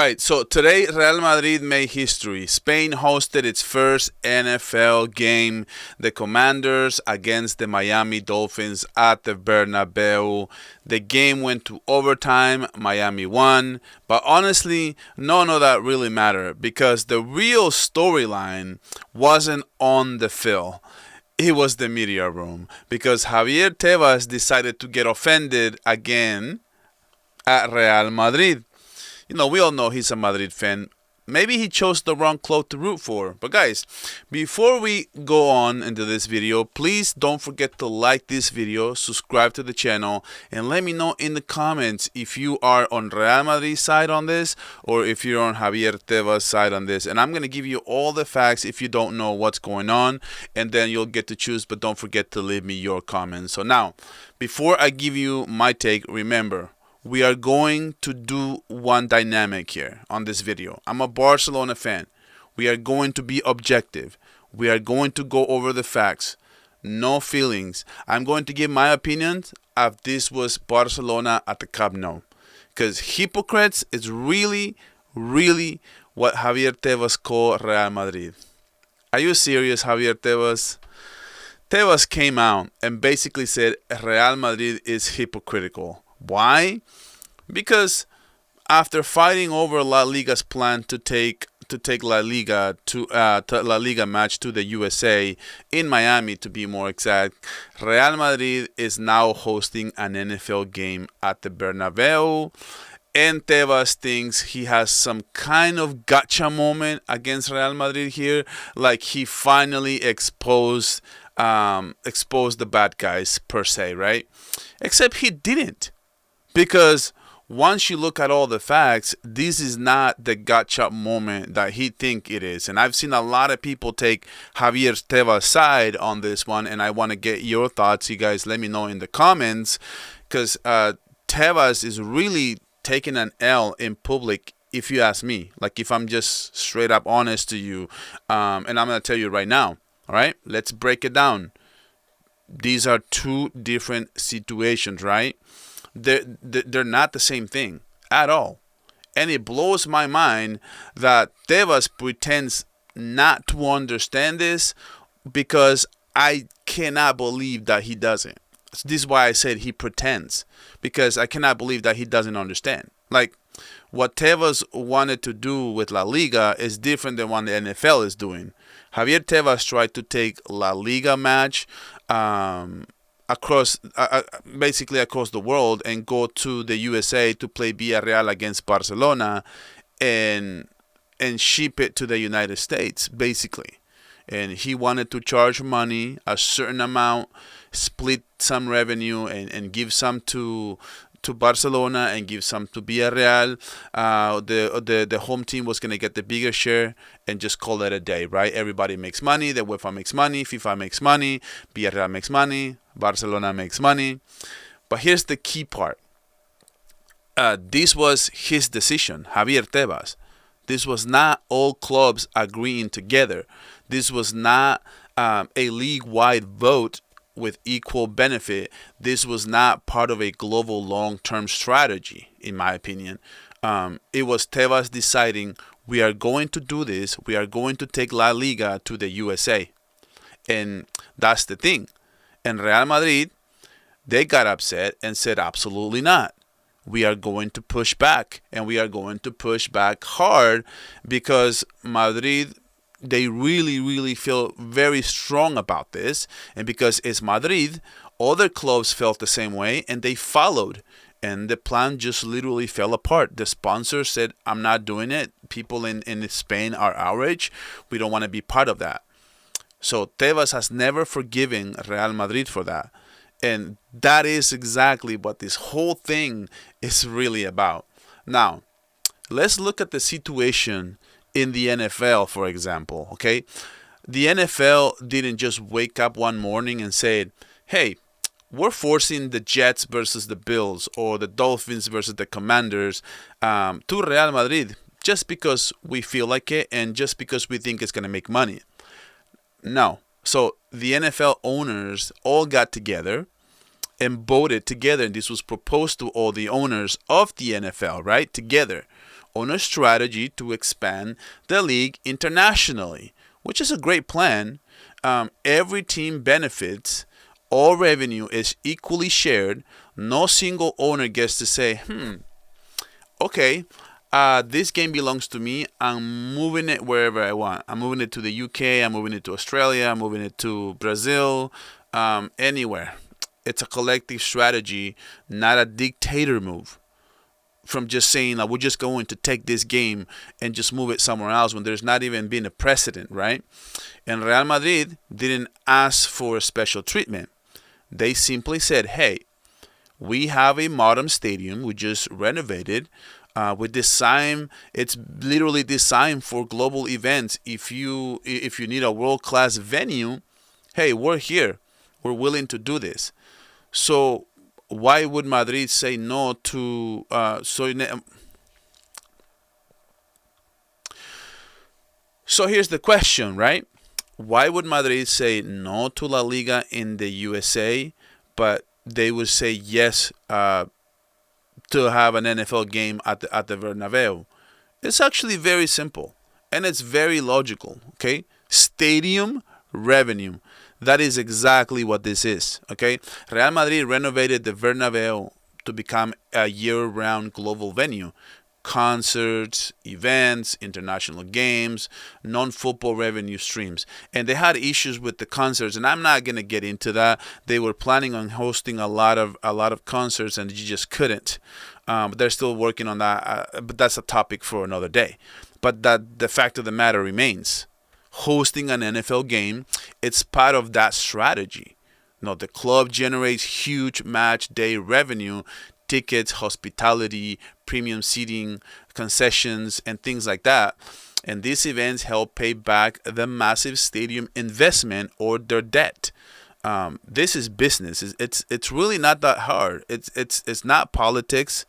right, so today Real Madrid made history. Spain hosted its first NFL game, the Commanders against the Miami Dolphins at the Bernabéu. The game went to overtime. Miami won. But honestly, none of that really mattered because the real storyline wasn't on the field. It was the media room because Javier Tebas decided to get offended again at Real Madrid. We all know he's a Madrid fan. Maybe he chose the wrong club to root for. But guys, before we go on into this video, please don't forget to like this video, subscribe to the channel, and let me know in the comments if you are on Real Madrid's side on this or if you're on Javier Tebas' side on this. And I'm going to give you all the facts if you don't know what's going on, and then you'll get to choose, but don't forget to leave me your comments. So now, before I give you my take, remember, we are going to do one dynamic here on this video. I'm a Barcelona fan. We are going to be objective. We are going to go over the facts. No feelings. I'm going to give my opinions if this was Barcelona at the Camp Nou. Because Hypocrites is really, really what Javier Tebas called Real Madrid. Are you serious, Javier Tebas? Tebas came out and basically said Real Madrid is hypocritical. Why? Because after fighting over La Liga's plan to take La Liga to La Liga match to the USA in Miami, to be more exact, Real Madrid is now hosting an NFL game at the Bernabéu, and Tebas thinks he has some kind of gotcha moment against Real Madrid here, like he finally exposed the bad guys per se, right? Except he didn't. Because once you look at all the facts, this is not the gotcha moment that he think it is. And I've seen a lot of people take Javier Tebas' side on this one, and I want to get your thoughts. You guys let me know in the comments, because Tebas is really taking an L in public, if you ask me. Like, if I'm just straight up honest to you, and I'm going to tell you right now. All right, let's break it down. These are two different situations, right? They're not the same thing at all. And it blows my mind that Tebas pretends not to understand this, because I cannot believe that he doesn't. This is why I said he pretends, because I cannot believe that he doesn't understand. Like, what Tebas wanted to do with La Liga is different than what the NFL is doing. Javier Tebas tried to take La Liga match basically across the world and go to the USA to play Villarreal against Barcelona and ship it to the United States, basically. And he wanted to charge money, a certain amount, split some revenue, and give some to Barcelona and give some to Villarreal. The home team was going to get the bigger share and just call it a day, right? Everybody makes money. The UEFA makes money. FIFA makes money. Villarreal makes money. Barcelona makes money. But here's the key part. This was his decision, Javier Tebas. This was not all clubs agreeing together. This was not a league-wide vote with equal benefit. This was not part of a global long-term strategy, in my opinion. It was Tebas deciding, we are going to do this. We are going to take La Liga to the USA. And that's the thing. And Real Madrid, they got upset and said, absolutely not. We are going to push back, and we are going to push back hard, because Madrid, they really, really feel very strong about this. And because it's Madrid, other clubs felt the same way, and they followed. And the plan just literally fell apart. The sponsor said, I'm not doing it. People in Spain are outraged. We don't want to be part of that. So Tebas has never forgiven Real Madrid for that. And that is exactly what this whole thing is really about. Now, let's look at the situation in the NFL, for example, okay? The NFL didn't just wake up one morning and say, hey, we're forcing the Jets versus the Bills or the Dolphins versus the Commanders to Real Madrid just because we feel like it and just because we think it's going to make money. No. So the NFL owners all got together and voted together, and this was proposed to all the owners of the NFL, right? Together. on a strategy to expand the league internationally, which is a great plan. Every team benefits. All revenue is equally shared. No single owner gets to say, okay, this game belongs to me. I'm moving it wherever I want. I'm moving it to the UK. I'm moving it to Australia. I'm moving it to Brazil. Anywhere. It's a collective strategy, not a dictator move. From just saying like we're just going to take this game and just move it somewhere else when there's not even been a precedent, right? And Real Madrid didn't ask for special treatment. They simply said, hey, we have a modern stadium we just renovated. We design it's literally designed for global events. If you need a world-class venue, hey, we're here. We're willing to do this. So why would Madrid say no to so here's the question, right? Why would Madrid say no to La Liga in the USA, but they would say yes to have an NFL game at the Bernabeu? It's actually very simple, and it's very logical, okay? Stadium revenue. That is exactly what this is, okay? Real Madrid renovated the Bernabeu to become a year-round global venue. Concerts, events, international games, non-football revenue streams. And they had issues with the concerts, and I'm not going to get into that. They were planning on hosting a lot of concerts, and you just couldn't. But they're still working on that, but that's a topic for another day. But that the fact of the matter remains. Hosting an NFL game, it's part of that strategy. The club generates huge match day revenue, tickets, hospitality, premium seating, concessions, and things like that. And these events help pay back the massive stadium investment or their debt. This is business. It's really not that hard. It's not politics.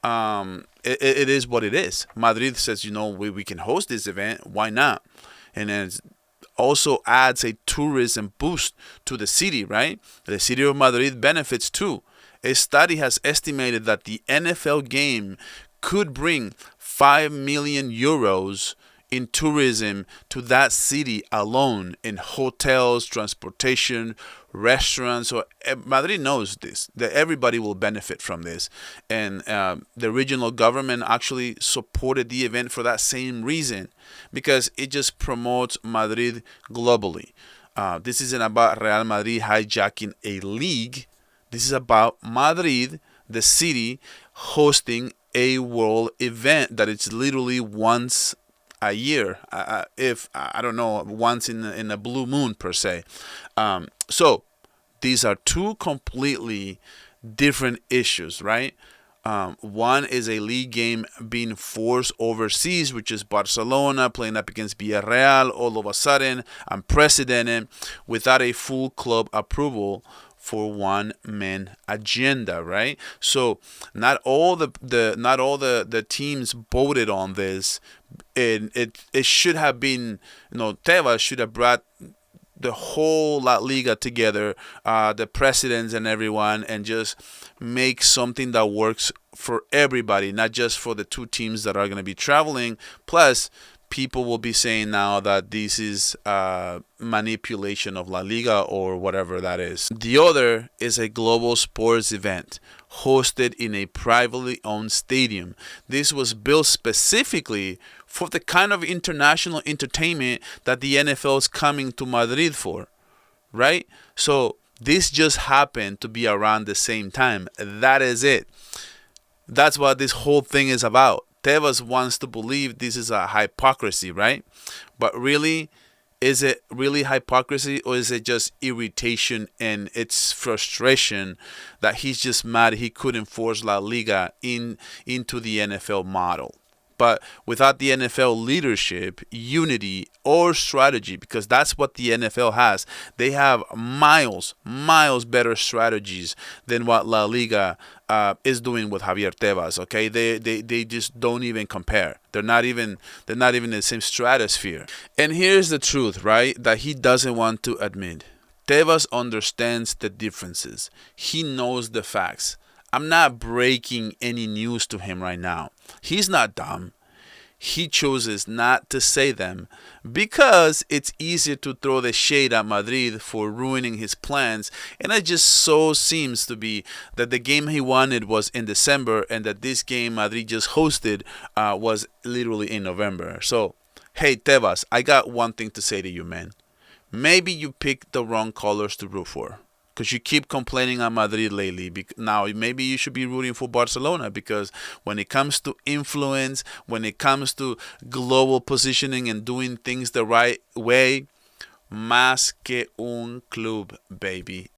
It is what it is. Madrid says, we can host this event. Why not? And then it also adds a tourism boost to the city, right? The city of Madrid benefits too. A study has estimated that the NFL game could bring 5 million euros in tourism to that city alone, in hotels, transportation, restaurants. So Madrid knows this, that everybody will benefit from this. And the regional government actually supported the event for that same reason, because it just promotes Madrid globally. This isn't about Real Madrid hijacking a league. This is about Madrid, the city, hosting a world event that it's literally once a year, if I don't know, once in a blue moon per se. So these are two completely different issues, right? One is a league game being forced overseas, which is Barcelona playing up against Villarreal all of a sudden, unprecedented, without a full club approval for one man agenda, right? So not all the teams voted on this. It should have been, Tebas should have brought the whole La Liga together, the presidents and everyone, and just make something that works for everybody, not just for the two teams that are going to be traveling. Plus, people will be saying now that this is manipulation of La Liga or whatever that is. The other is a global sports event hosted in a privately owned stadium. This was built specifically for the kind of international entertainment that the NFL is coming to Madrid for, right? So this just happened to be around the same time. That is it. That's what this whole thing is about. Tebas wants to believe this is a hypocrisy, right? But really, is it really hypocrisy, or is it just irritation and it's frustration that he's just mad he couldn't force La Liga into the NFL model? But without the NFL leadership, unity, or strategy, because that's what the NFL has. They have miles better strategies than what La Liga is doing with Javier Tebas. Okay, they just don't even compare. They're not even in the same stratosphere. And here's the truth, right? That he doesn't want to admit. Tebas understands the differences. He knows the facts. I'm not breaking any news to him right now. He's not dumb. he chooses not to say them because it's easier to throw the shade at Madrid for ruining his plans. And it just so seems to be that the game he wanted was in December and that this game Madrid just hosted was literally in November. So, hey, Tebas, I got one thing to say to you, man. Maybe you picked the wrong colors to root for. Because you keep complaining on Madrid lately. Now, maybe you should be rooting for Barcelona because when it comes to influence, when it comes to global positioning and doing things the right way, más que un club, baby.